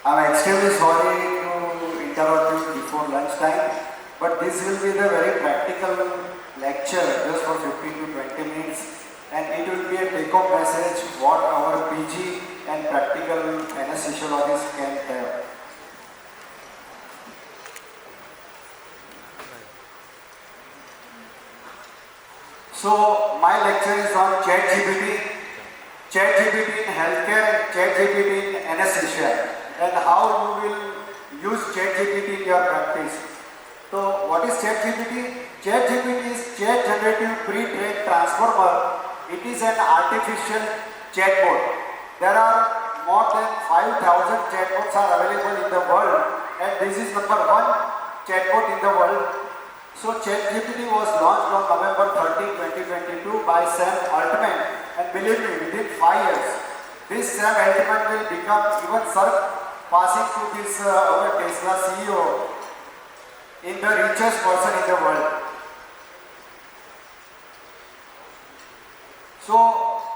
I'm extremely sorry to interrupt you before lunchtime, but this will be the very practical lecture just for 15 to 20 minutes, and it will be a take-home message what our PG and practical anesthesiologists can have. So my lecture is on ChatGPT, ChatGPT in healthcare, ChatGPT in anesthesia, and how you will use ChatGPT in your practice. So what is ChatGPT? ChatGPT is Chat Generative Pre-trained Transformer. It is an artificial chatbot. There are more than 5,000 chatbots are available in the world, and this is number one chatbot in the world. So ChatGPT was launched on November 13, 2022 by Sam Altman, and believe me, within 5 years, this Sam Altman will become even surpassing to this our Tesla CEO in the richest person in the world. So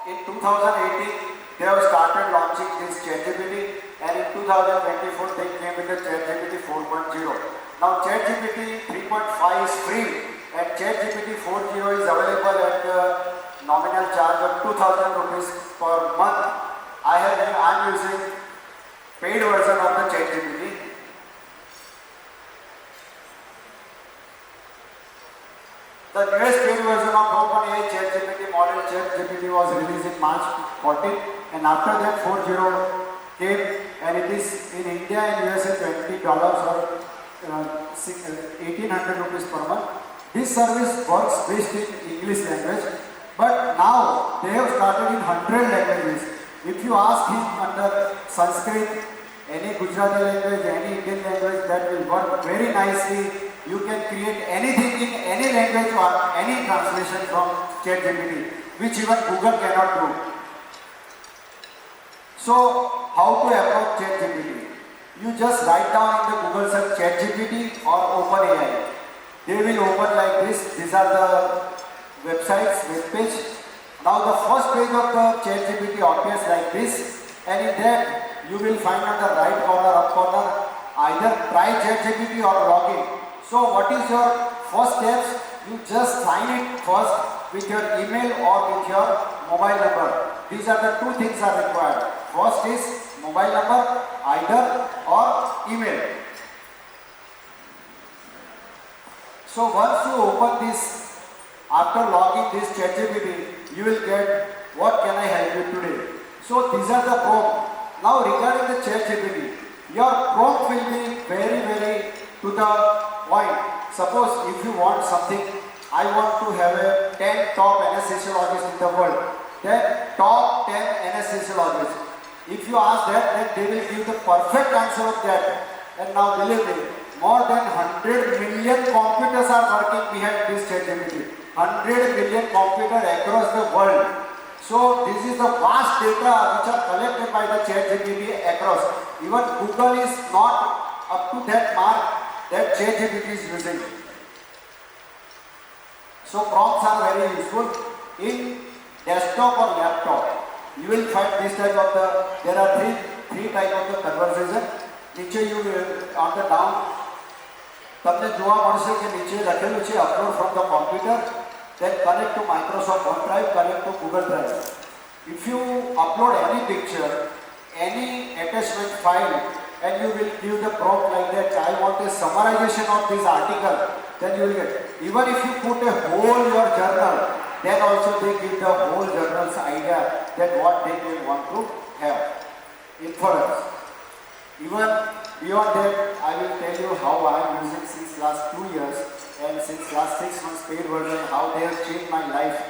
in 2018, they have started launching this ChatGPT, and in 2024 they came with the ChatGPT 4.0. Now ChatGPT 3.5 is free, and ChatGPT 4.0 is available at the nominal charge of 2,000 rupees per month. I'm using paid version of the ChatGPT. The newest paid version of OpenAI ChatGPT model ChatGPT was released in March 14, and after that 4.0 came, and it is in India and USA $20 or 1,800 rupees per month. This service works best in English language, but now they have started in 100 languages. If you ask him under Sanskrit, any Gujarati language, any Indian language, that will work very nicely. You can create anything in any language or any translation from ChatGPT, which even Google cannot do. So, how to approach ChatGPT? You just write down in the Google search ChatGPT or OpenAI. They will open like this. These are the websites, web page. Now the first page of the ChatGPT appears like this, and in that you will find on the right corner, up corner, either try ChatGPT or log in. So what is your first steps? You just sign it first with your email or with your mobile number. These are the two things are required. First is mobile number, either or email. So once you open this, after logging this ChatGPT, you will get what can I help you today. So these are the prompt. Now regarding the ChatGPT, your prompt will be very to the point. Suppose if you want something, I want to have a 10 top anesthesiologists in the world. Then top 10 anesthesiologists. If you ask that, then they will give the perfect answer of that. And now believe me, more than 100 million computers are working behind this ChatGPT. 100 million computers across the world. So this is the vast data which are collected by the ChatGPT across. Even Google is not up to that mark that ChatGPT is using. So prompts are very useful in desktop or laptop. You will find this type of there are three type of the conversation. નીચે you on the down તમને જોવા મળશે કે નીચે લખેલું છે upload from the computer, then connect to Microsoft OneDrive, connect to Google Drive. If you upload any picture, any attachment file, and you will give the prompt like that, I want a summarization of this article, then you will get. Even if you put a whole your journal, then also they give the whole journal's idea that what they will want to have. Inference. Even beyond that, I will tell you how I am using since last 2 years and since last 6 months paid version, how they have changed my life.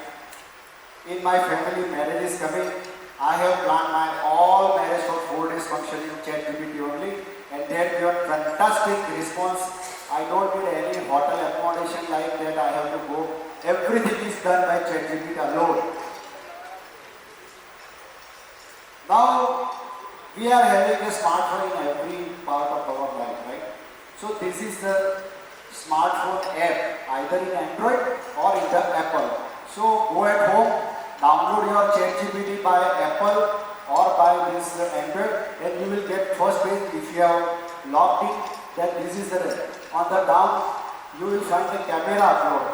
In my family, marriage is coming. I have planned my all marriage for 4 days function in ChatGPT only, and they have given fantastic response. I don't need any hotel accommodation like that. I have to go. Everything is done by ChatGPT alone. Now we are having a smartphone in every part of our life, right? So this is the smartphone app, either in Android or in the Apple. So go at home, download your ChatGPT by Apple or buy this Android, then you will get first page. If you have logged in, then this is the on the down you will find the camera upload.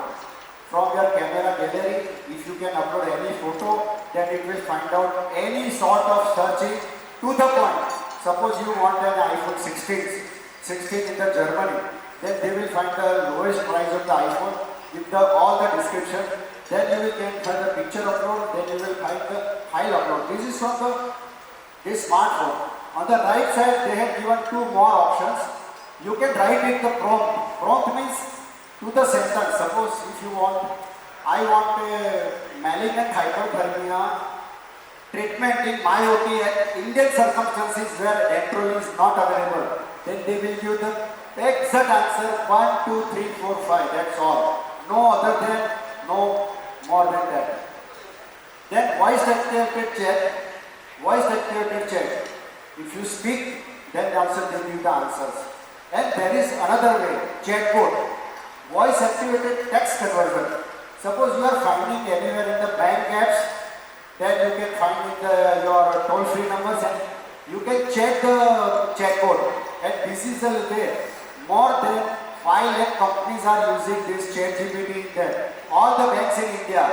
From your camera gallery, if you can upload any photo, then it will find out any sort of searching to the point. Suppose you want an iPhone 16 in the Germany, then they will find the lowest price of the iPhone with all the description. Then you will get find the picture upload, then you will find the file upload. This is from this smartphone. On the right side, they have given two more options. You can write it the prompt. Prompt means to the sentence. Suppose if you want, I want a malignant hyperthermia treatment in myopia at Indian circumstances where Dentrol is not available. Then they will give the exact answer 1, 2, 3, 4, 5. That's all. No other than, no more than that. Then voice activated chat. Voice activated chat. If you speak, then also they give the answers. And there is another way, chatbot. Voice activated text conversion. Suppose you are finding anywhere in the bank apps, then you can find in your toll-free numbers and you can check the chatbot. And this is the way. More than 5 lakh companies are using this ChatGPT there. All the banks in India,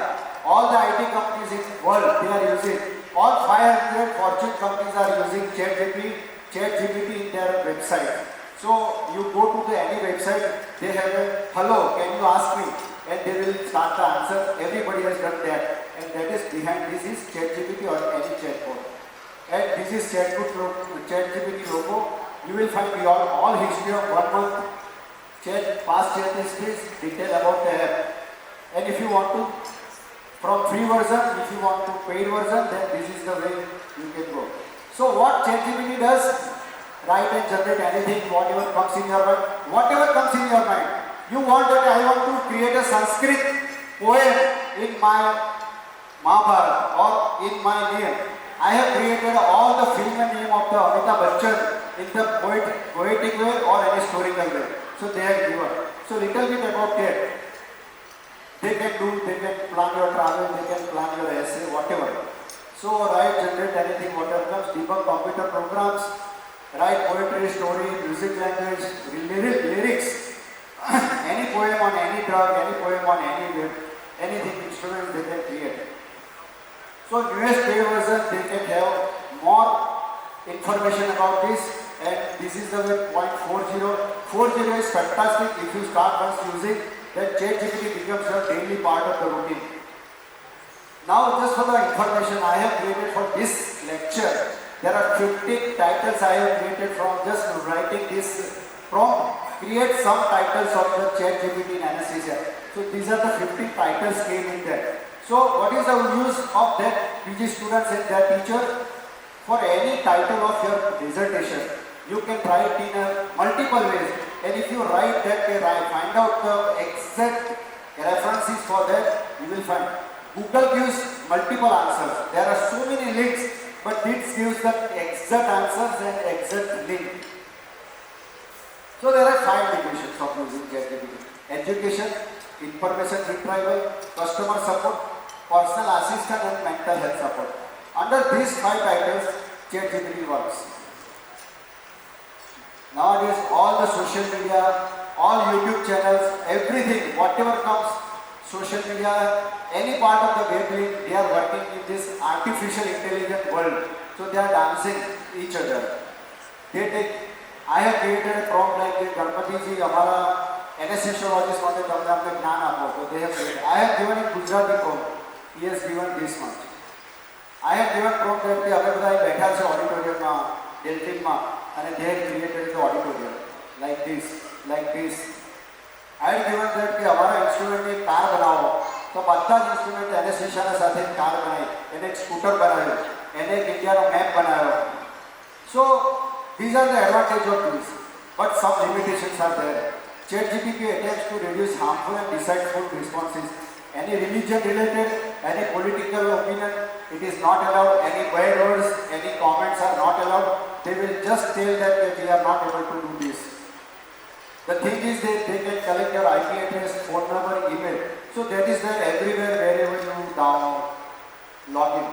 all the IT companies in the world, they are using. All 500 Fortune companies are using ChatGPT in their website. So you go to any website, they have a hello, can you ask me? And they will start the answer. Everybody has done that. And that is behind this is ChatGPT or any chatbot. And this is ChatGPT logo. You will find all history of 1 month, past chat histories, detail about the app. And if you want to, from free version, if you want to paid version, then this is the way you can go. So what ChatGPT does? Write and generate anything, whatever comes in your mind. Whatever comes in your mind. You want that I want to create a Sanskrit poem in my Mahabharata or in my name. I have created all the film and name of the Amitabh Bachchan in the poetic way or an historical way. So they have given. So little bit about that. They can plan your travel, they can plan your essay, whatever. So write, generate anything, whatever comes, debug computer programs, write poetry, story, music language, lyrics, any poem on any drug, any poem on anything, instrument they can create. So newest paid version, they can have more information about this, and this is the way 0.40. 40 is fantastic. If you start once using, then ChatGPT becomes your daily part of the routine. Now just for the information I have created for this lecture, there are 15 titles I have created from just writing this prompt. Create some titles of the ChatGPT in anesthesia. So these are the 15 titles came in there. So what is the use of that PG students and their teacher? For any title of your dissertation, you can write in multiple ways. And if you write that, find out the exact references for that, you will find. Google gives multiple answers. There are so many links, but this gives the exact answers and exact link. So there are 5 definitions of using ChatGPT. Education, information retrieval, customer support, personal assistant and mental health support. Under these 5 titles, ChatGPT works. Nowadays, all the social media, all YouTube channels, everything, whatever comes, social media, any part of the web link, they are working in this artificial intelligent world. So they are dancing each other. I have created a prompt like this, Ganpati ji, hamara anesthesiologist want to come up with Jnana. So they have created. I have given a Gujarati prompt. He has given this much. I have given prompt that we are better so auditorium Delphin and they have created the auditorium like this. I have given that कि हमारा instrument एक car बनाओ तो બધા જ instrument anaesthesia સાથે car बनाई એને एक स्कूटर बनायो એને एक इंडिया નો मैप बनायो. So these are the advantages of this, but some limitations are there. ChatGPT attempts to reduce harmful and deceitful responses. Any religion related, any political opinion, it is not allowed. Any bad words, any comments are not allowed. They will just tell that we are not able to do this. The thing is that they can collect your IP address, phone number, email. So that is there everywhere, wherever you log in.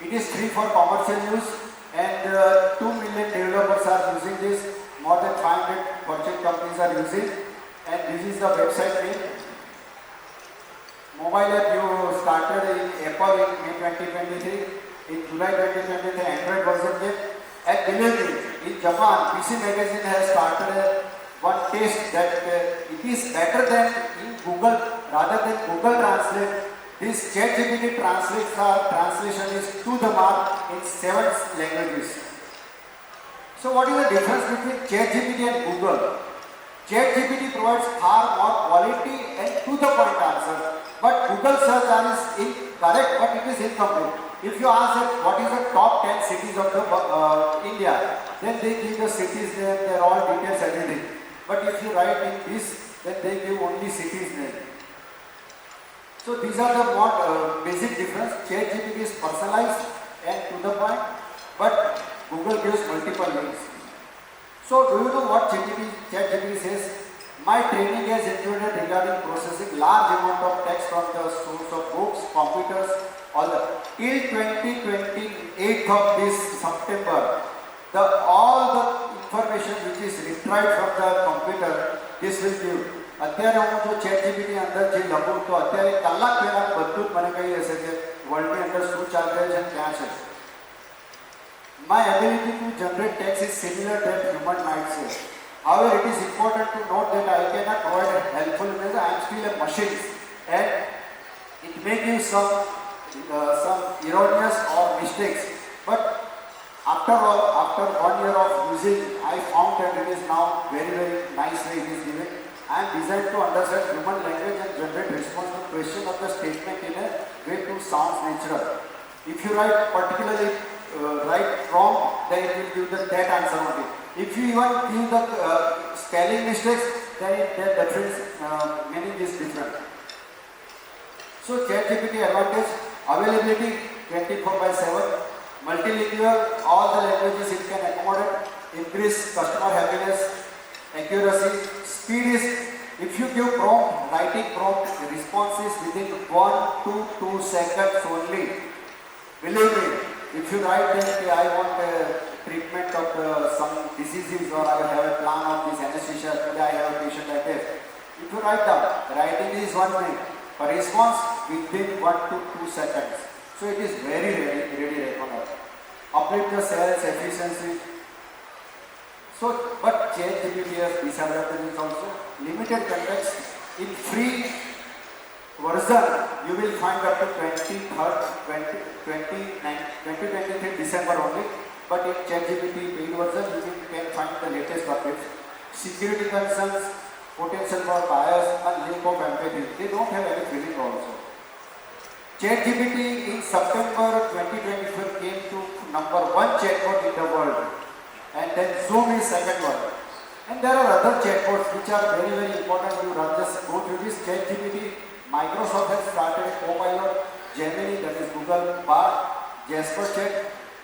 It is free for commercial use and 2 million developers are using this. More than 500 merchant companies are using, and this is the website name. Mobile app you started in Apple in May 2023. In July 2023, Android version came. And believe me, in Japan, PC Magazine has started one test that it is better than in Google, rather than Google Translate. This ChatGPT translation is to the mark in 7 languages. So what is the difference between ChatGPT and Google? ChatGPT provides far more quality and to the point answer, but Google search is incorrect, but it is incomplete. If you ask them what is the top 10 cities of the India, then they give the cities name, their all details, everything. But if you write in this, then they give only cities name. So these are the more basic difference. ChatGPT is personalized and to the point, but Google gives multiple links. So do you know what ChatGPT says? My training has included regarding processing large amount of text from the source of books, computers, all the till 2028 of this September. All the information which is retrieved from the computer, this will give. અત્યારે હું જો ChatGPT અંદર જે લખું તો અત્યારે કલાક પહેલા બધું જ મને કહી દેશે કે વર્લ્ડની અંદર શું ચાલી રહ્યું છે ક્યાં છે. My ability to generate text is similar that human might say. However, it is important to note that I cannot provide a helpful image. I am still a machine, and it may give some erroneous or mistakes. But after all, after 1 year of using, I found that it is now very nice way it is given. I am designed to understand human language and generate response to question of the statement in a way to sounds natural. If you write particularly write wrong, then it will give that answer only. If you even give the spelling mistakes, then that difference meaning is different. So ChatGPT advantage: availability 24/7, multilingual, all the languages it can accommodate, increase customer happiness, accuracy, speed is, if you give prompt, writing prompt, responses within 1 to 2 seconds only. Believe me, if you write that I want a treatment of some diseases or I have a plan of this anesthesia, today I have a patient like this. If you write down, writing is one thing, but response within 1 to 2 seconds. So it is very ready recommended. Uplift the sales efficiency. So, but ChatGPT has disadvantages also. Limited context. In free version, you will find up to 2023 December only. But in ChatGPT paid version, you can find the latest updates. Security concerns, potential for bias, and lack of empathy. They don't have any feeling also. ChatGPT in September 2024 came to number 1 chatbot in the world. And then Zoom is second one. And there are other chatbots which are very important. You just go through this. ChatGPT, Microsoft has started a Copilot, Gemini, that is Google, Bard, Jasper Chat.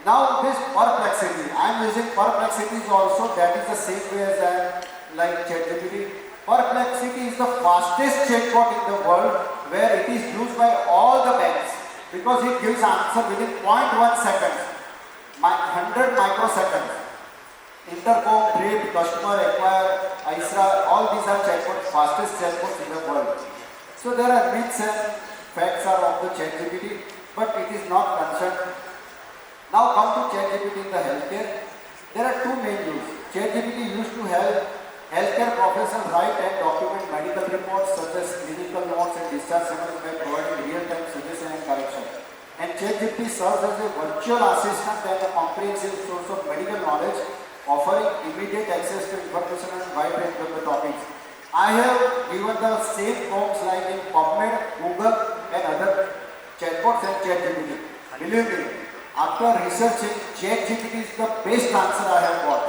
Now this Perplexity, I am using Perplexity also, that is the same way as I like ChatGPT. Perplexity is the fastest chatbot in the world, where it is used by all the banks because it gives answer within 0.1 seconds, 100 microseconds. Intercom, Trade, Customer, Acquire, ISRA, all these are chatbots, fastest chatbots in the world. So there are myths and facts are of the ChatGPT, but it is not concerned. Now come to ChatGPT in the healthcare. There are two main use. ChatGPT used to help healthcare professionals write and document medical reports such as clinical notes and discharge summaries by providing real-time suggestion and correction. And ChatGPT serves as a virtual assistant and a comprehensive source of medical knowledge, offering immediate access to information and wide range of the topics. I have given the same prompts like in PubMed, Google and other chatbots and ChatGPT. Believe me, after researching, ChatGPT is the best answer I have got.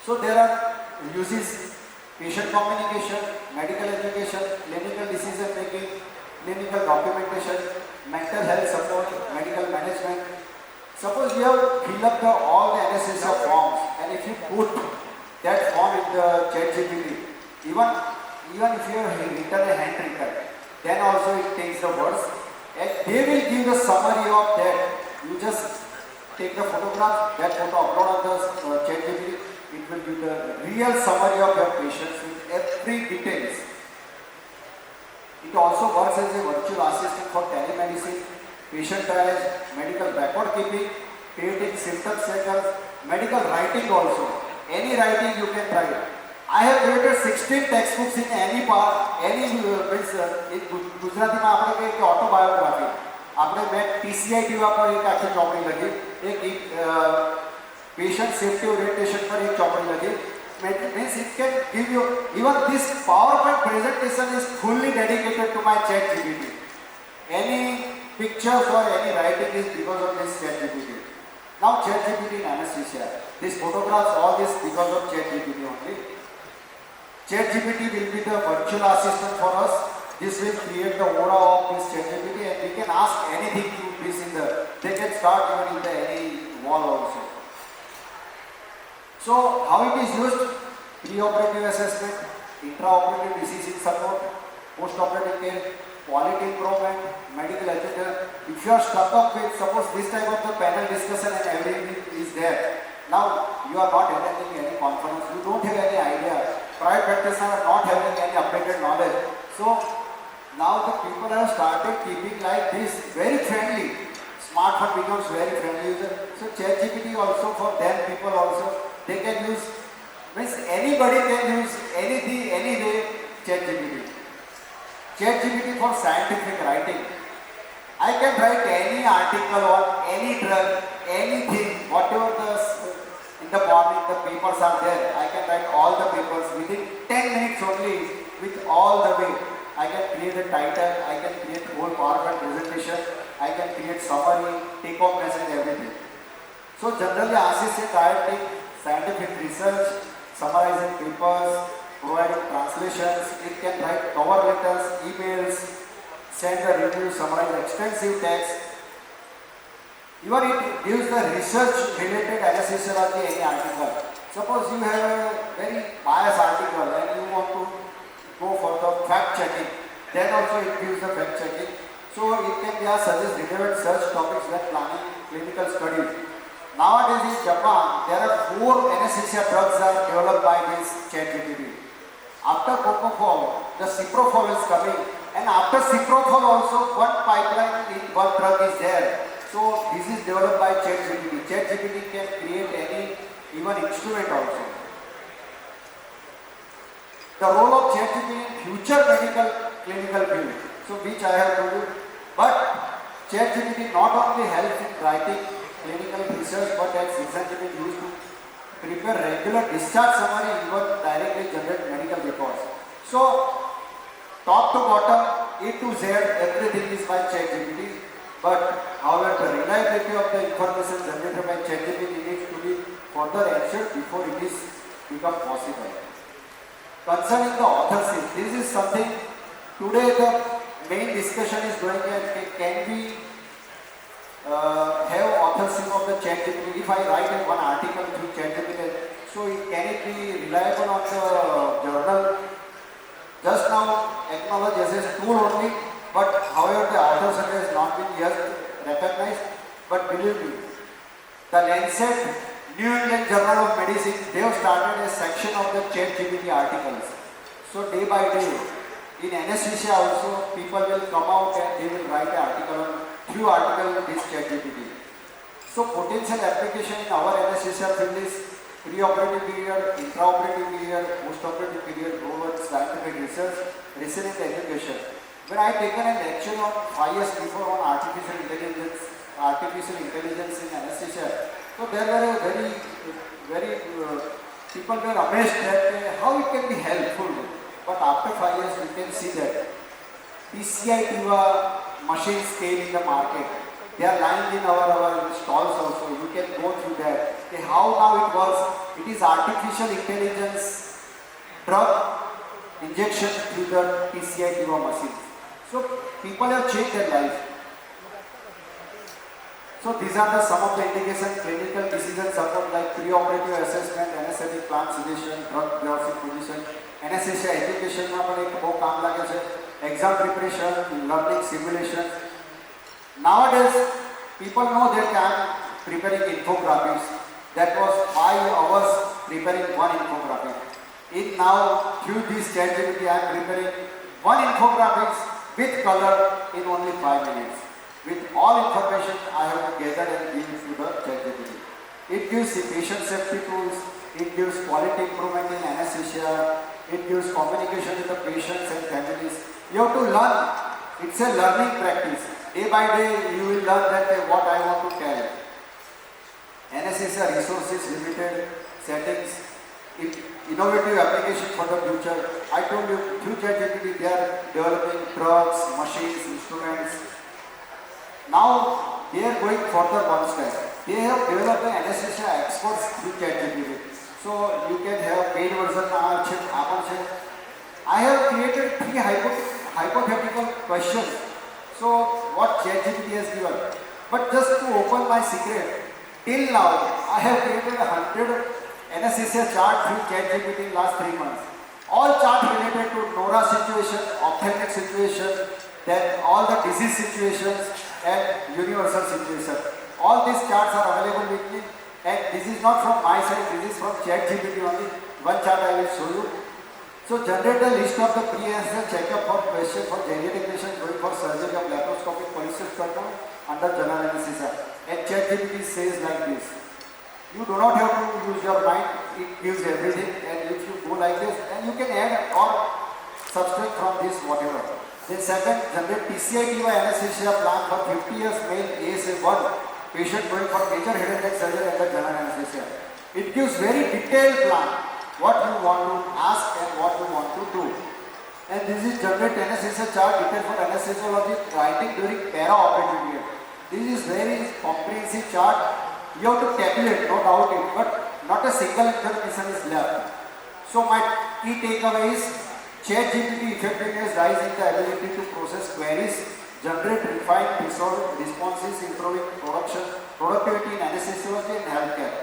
So there are uses: patient communication, medical education, clinical decision making, clinical documentation, mental health support, medical management. Suppose you have filled up all the anesthesia forms, and if you put that form in the ChatGPT, even if you have written a handwritten, then also it takes the words and they will give the summary of that. You just take the photograph, that photo upload on the ChatGPT, it will give the real summary of your patients with every details. It also works as a virtual assistant for telemedicine, patient triage, medical record keeping, creating symptom checkers, medical writing also. Any writing you can write. I have created 16 textbooks in any part, any means in Gujarati में आपने कहे कि autobiography. आपने मैं TCI टीवा पर एक आखिरी चौपड़ी लगी, एक patient safety orientation पर एक चौपड़ी लगी. Means it can give you, even this PowerPoint presentation is fully dedicated to my ChatGPT. Any pictures or any writing is because of this ChatGPT. Now ChatGPT in anesthesia. These photographs, all this because of ChatGPT only. ChatGPT will be the virtual assistant for us. This will create the aura of this ChatGPT and we can ask anything to this in the, they can start even in the any wall also. So how it is used? Pre-operative assessment, intraoperative disease support, post-operative care, quality improvement, medical education. If you are stuck up with, suppose this type of the panel discussion and everything is there. Now you are not attending any conference, you don't have any idea. Private practitioners are not having any updated knowledge. So now the people have started keeping like this, very friendly. Smartphone becomes very friendly user. So ChatGPT also for them people also, they can use, means anybody can use anything, any day ChatGPT. ChatGPT for scientific writing. I can write any article on any drug, anything, whatever in the morning the papers are there. I can write all the papers within 10 minutes only with all the way. I can create a title, I can create whole PowerPoint presentation, I can create summary, take home message, everything. So generally assistant writing, scientific research, summarizing papers, providing translations, it can write cover letters, emails, send the review, summarize extensive text. Even it gives the research related anesthesiology any article. Suppose you have a very biased article and you want to go for the fact checking, then also it gives the fact checking. So it can suggest relevant search topics when planning clinical studies. Nowadays in Japan, there are 4 anesthesia drugs are developed by this ChatGPT. After propofol, the ciprofol is coming, and after ciprofol also one pipeline in one drug is there. So this is developed by ChatGPT. ChatGPT can create any even instrument also. The role of ChatGPT in future medical clinical field, so which I have told you, but ChatGPT not only helps in writing clinical research, but as recently been used to prepare regular discharge summary, even directly generate medical reports. So top to bottom, A to Z, everything is by ChatGPT. But however, the reliability of the information generated by ChatGPT needs to be further ensured before it is become possible. Concerning the authorship, this is something today the main discussion is going on. Can we have authorship of the ChatGPT? If I write one article through ChatGPT, so can it be reliable on the journal? Just now acknowledged as a tool only, but however the authorship has not been yet recognized. But believe me, the Lancet, New England Journal of Medicine, they have started a section of the ChatGPT articles. So day by day, in anesthesia also, people will come out and they will write an article on few articles on this ChatGPT. So potential application in our anesthesia field is pre-operative period, intraoperative period, post-operative period, role of scientific research, resident education. When I taken a lecture on 5 years before on artificial intelligence in anesthesia, so there were very people were amazed that how it can be helpful. But after 5 years, you can see that PCI TIVA machines came in the market. They are lying in our stalls also. You can go through that. Okay, how now it works? It is artificial intelligence drug injection through the PCI TIVA machine. So people have changed their life. So these are some of the indications, clinical decision support like pre-operative assessment, anesthetic plan suggestion, drug diagnostic position, anesthesia education में अपन एक बहुत काम लगे से exam preparation, learning simulation, Nowadays, people know that I am preparing infographics. That was 5 hours preparing one infographic. In now, through this ChatGPT, I am preparing one infographics with color in only 5 minutes. With all information I have gathered and given to the ChatGPT. It gives the patient safety tools, it gives quality improvement in anesthesia, it gives communication with the patients and families. You have to learn. It's a learning practice. Day by day, you will learn that what I want to tell. Anesthesia resources limited, settings, innovative application for the future. I told you, through ChatGPT, they are developing drugs, machines, instruments. Now, they are going further one step. They have developed an anesthesia experts through ChatGPT. So, you can have paid version, I have created 3 hypothetical questions. So, what ChatGPT has given. But just to open my secret, till now, I have created 100 anesthesia chart through ChatGPT in last 3 months. All charts related to NORA situation, ophthalmic situation, then all the disease situations and universal situation. All these charts are available with me, and this is not from my side, this is from ChatGPT only. One chart I will show you. So generate a list of the pre-answer checkup for question for geriatric patients going for surgery of laparoscopic polycystic under general anesthesia. And ChatGPT says like this. You do not have to use your mind, it gives everything, and if you go like this, then you can add or subtract from this whatever. Then second, generate PCI anesthesia plan for 50 years male ASA1 patient going for major head and neck surgery under general anesthesia. It gives very detailed plan, what you want to ask and what you want to do. And this is generate anesthesia chart detail for anesthesiology writing during para-operative period. This is very comprehensive chart. You have to tabulate, no doubt it, but not a single information is left. So my key takeaway is ChatGPT effectiveness lies in the ability to process queries, generate refined responses, improving productivity in anesthesiology and healthcare.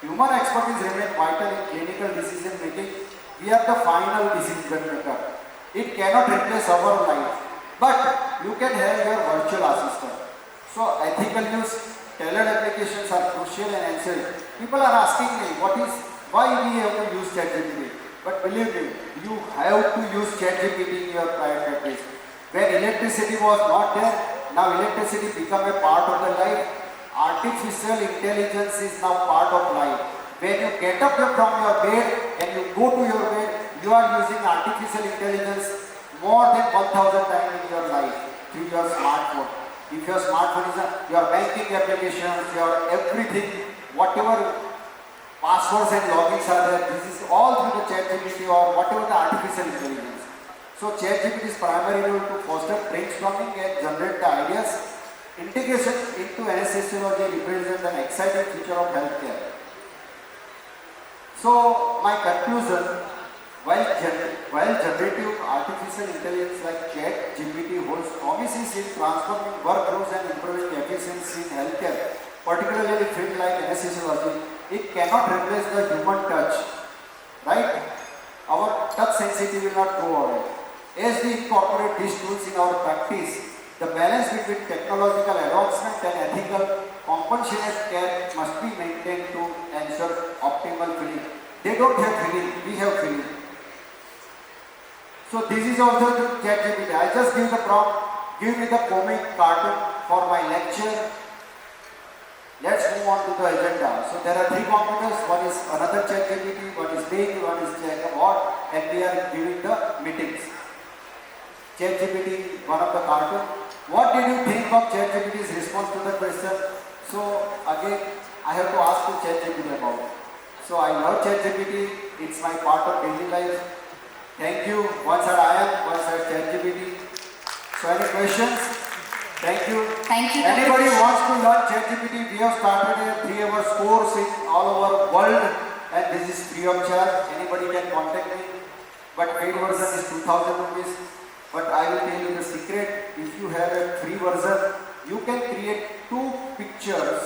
Human expertise remains vital in clinical decision making. We are the final decision maker. It cannot replace our life, but you can have your virtual assistant. So ethical use, tailored applications are crucial and essential. People are asking me, why we have to use ChatGPT? But believe me, you have to use ChatGPT in your private practice. When electricity was not there, now electricity become a part of the life. Artificial intelligence is now part of life. When you get up from your bed and you go to your bed, you are using artificial intelligence more than 1,000 times in your life through your smartphone. If your smartphone is your banking applications, your everything, whatever passwords and logins are there, this is all through the ChatGPT or whatever the artificial intelligence. So ChatGPT is primarily to foster brainstorming and generate the ideas. Integration into anesthesiology represents an exciting future of healthcare. So my conclusion, while generative artificial intelligence like ChatGPT holds promises in transforming workflows and improving efficiency in healthcare, particularly in fields like anesthesiology, it cannot replace the human touch, right? Our touch sensitivity will not go away. As we incorporate these tools in our practice, the balance between technological advancement and ethical compassionate care must be maintained to ensure optimal feeling. They don't have feeling, we have feeling. So this is also the ChatGPT. I just give the prompt, give me the comic cartoon for my lecture. Let's move on to the agenda. So there are 3 computers, one is another ChatGPT, one is big, one is ChatGPT, and we are giving the meetings. ChatGPT, one of the cartoon. What did you think of ChatGPT's response to the question? So again, I have to ask to ChatGPT about it. So I love ChatGPT, it's my part of daily life. Thank you. One side IAM, one side ChatGPT. So any questions? Thank you. Thank you. Anybody wants to learn ChatGPT? We have started a 3-hour course in all over world, and this is free of charge. Anybody can contact me. But paid version is 2,000 rupees. But I will tell you the secret. If you have a free version, you can create 2 pictures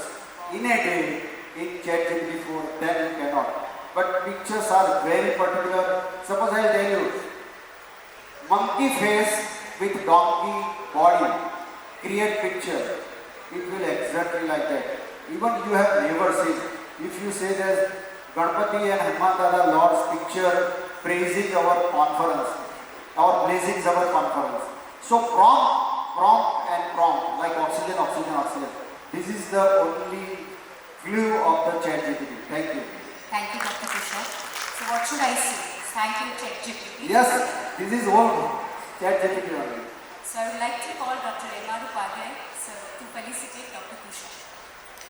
in a day in ChatGPT 4. Then you cannot. But pictures are very particular. Suppose I will tell you, monkey face with donkey body. Create picture. it will exactly like that. Even you have never seen, if you say there's Ganpati and Hanuman Dada Lord's picture praising our conference, our blessings our conference. So prompt and prompt, like oxygen, oxygen, oxygen. This is the only clue of the ChatGPT. Thank you. Thank you, Dr. Kushal. So what should I say? Thank you, ChatGPT. Yes, this is all ChatGPT only. So I would like to call Dr. M.R. Upadhyay, sir, to felicitate Dr. Kushal.